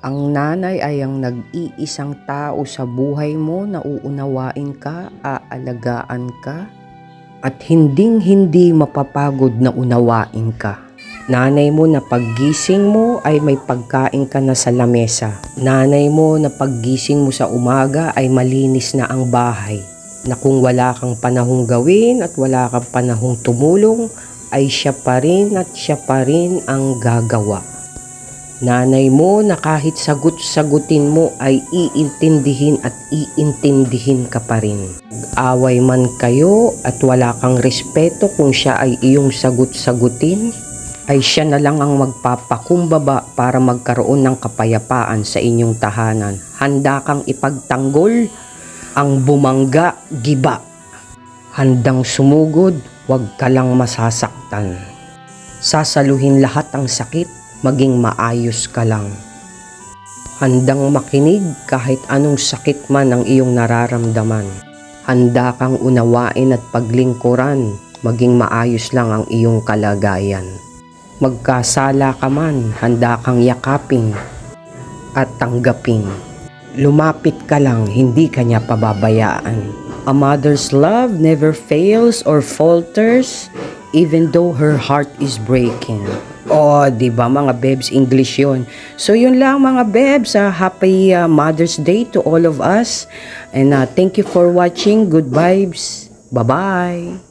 Ang nanay ay ang nag-iisang tao sa buhay mo na uunawain ka, aalagaan ka, at hinding-hindi mapapagod na unawain ka. Nanay mo na paggising mo ay may pagkain ka na sa lamesa. Nanay mo na paggising mo sa umaga ay malinis na ang bahay. Na kung wala kang panahong gawin at wala kang panahong tumulong, ay siya pa rin at siya pa rin ang gagawa. Nanay mo na kahit sagot-sagutin mo ay iintindihin at iintindihin ka pa rin. Away man kayo at wala kang respeto kung siya ay iyong sagot-sagutin, ay siya na lang ang magpapakumbaba para magkaroon ng kapayapaan sa inyong tahanan. Handa kang ipagtanggol ang bumangga, giba. Handang sumugod, huwag ka lang masasaktan. Sasaluhin lahat ang sakit, maging maayos ka lang. Handang makinig kahit anong sakit man ang iyong nararamdaman. Handa kang unawain at paglingkuran, maging maayos lang ang iyong kalagayan. Magkasala ka man, handa kang yakapin at tanggapin. Lumapit ka lang, hindi ka niya pababayaan. A mother's love never fails or falters even though her heart is breaking. Oh, di ba mga bebs, English yon. So yun lang mga bebs, happy Mother's Day to all of us. And thank you for watching. Good vibes. Bye-bye.